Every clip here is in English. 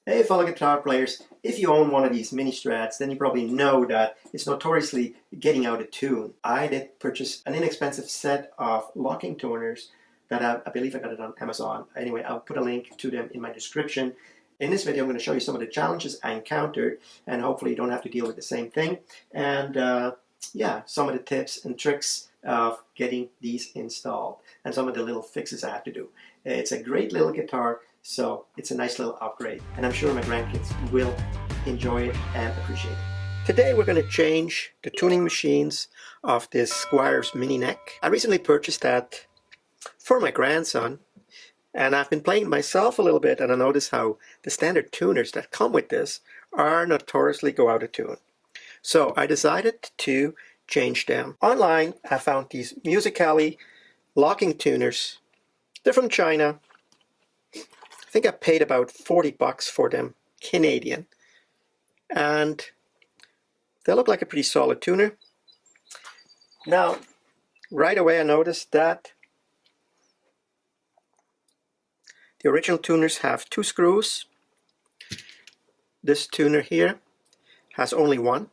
Hey fellow guitar players, if you own one of these mini strats, then you probably know that it's notoriously getting out of tune. I did purchase an inexpensive set of locking tuners that I believe I got it on Amazon. Anyway, I'll put a link to them in my description. In this video, I'm going to show you some of the challenges I encountered, and hopefully you don't have to deal with the same thing. And yeah, some of the tips and tricks of getting these installed, and some of the little fixes I had to do. It's a great little guitar, so it's a nice little upgrade, and I'm sure my grandkids will enjoy it and appreciate it. Today we're going to change the tuning machines of this Squier's Mini neck. I recently purchased that for my grandson, and I've been playing myself a little bit, and I noticed how the standard tuners that come with this are notoriously go out of tune. So I decided to change them. Online I found these Musiclily locking tuners. They're from China. I think I paid about 40 bucks for them, Canadian. And they look like a pretty solid tuner. Now, right away I noticed that the original tuners have 2 screws. This tuner here has only 1.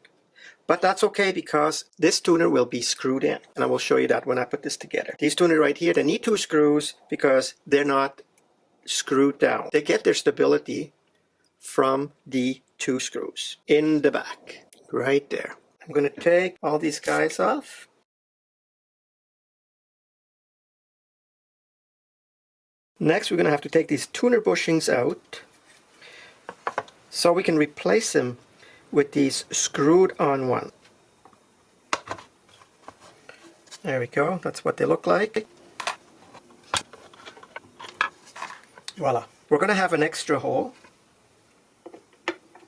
But that's okay because this tuner will be screwed in. And I will show you that when I put this together. These tuners right here, they need 2 screws because they're not screwed down. They get their stability from the 2 screws in the back, right there. I'm going to take all these guys off. Next, we're going to have to take these tuner bushings out so we can replace them with these screwed on one. There we go, that's what they look like. Voila. We're going to have an extra hole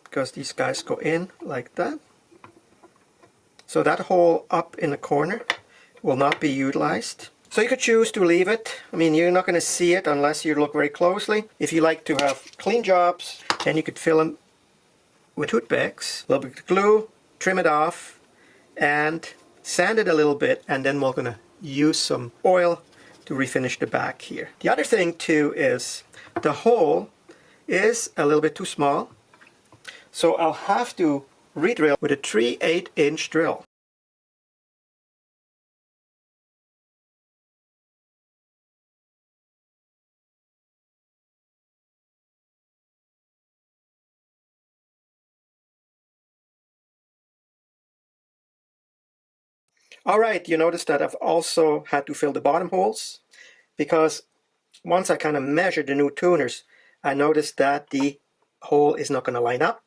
because these guys go in like that. So that hole up in the corner will not be utilized. So you could choose to leave it. I mean, you're not going to see it unless you look very closely. If you like to have clean jobs, then you could fill them with toothpicks, a little bit of glue, trim it off, and sand it a little bit, and then we're going to use some oil to refinish the back here. The other thing too is the hole is a little bit too small, so I'll have to re-drill with a 3/8 inch drill. Alright, you notice that I've also had to fill the bottom holes because once I kind of measured the new tuners, I noticed that the hole is not going to line up.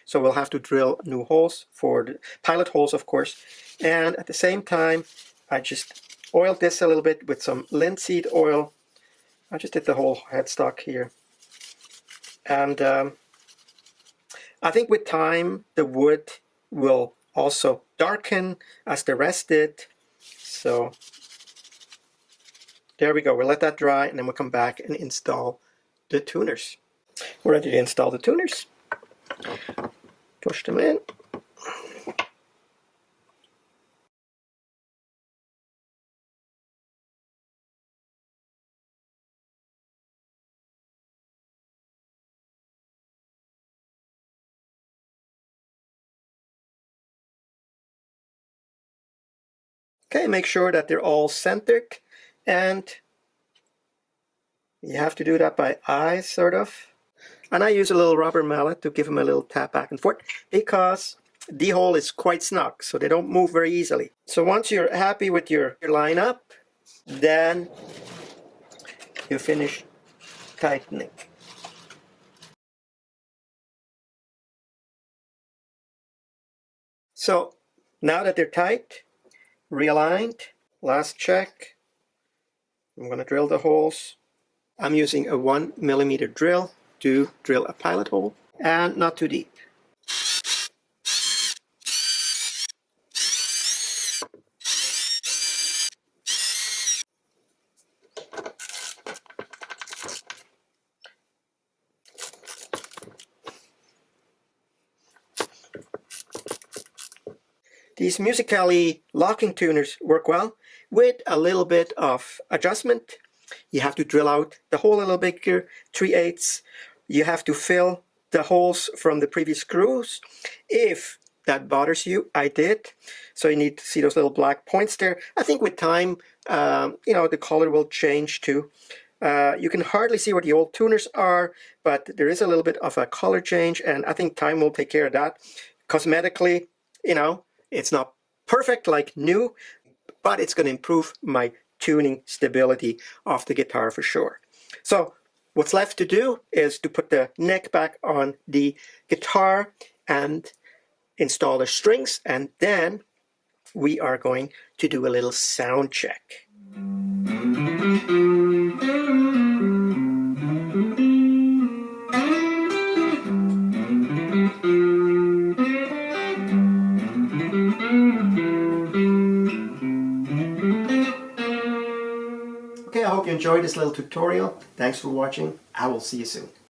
So we'll have to drill new holes for the pilot holes, of course. And at the same time, I just oiled this a little bit with some linseed oil. I just did the whole headstock here. And I think with time, the wood will also darken as the rest did. So there we go. We'll let that dry and then we'll come back and install the tuners. We're ready to install the tuners. Push them in. Okay, make sure that they're all centered, and you have to do that by eye, sort of. And I use a little rubber mallet to give them a little tap back and forth because the hole is quite snug, so they don't move very easily. So once you're happy with your lineup, then you finish tightening. So now that they're tight, realigned, last check. I'm going to drill the holes. I'm using a 1mm drill to drill a pilot hole, and not too deep. These Musiclily locking tuners work well with a little bit of adjustment. You have to drill out the hole a little bigger, 3/8. You have to fill the holes from the previous screws. If that bothers you, I did. So you need to see those little black points there. I think with time, you know, the color will change too. You can hardly see where the old tuners are, but there is a little bit of a color change, and I think time will take care of that. Cosmetically, you know, it's not perfect like new, but it's going to improve my tuning stability of the guitar for sure. So what's left to do is to put the neck back on the guitar and install the strings, and then we are going to do a little sound check. Okay, I hope you enjoyed this little tutorial. Thanks for watching. I will see you soon.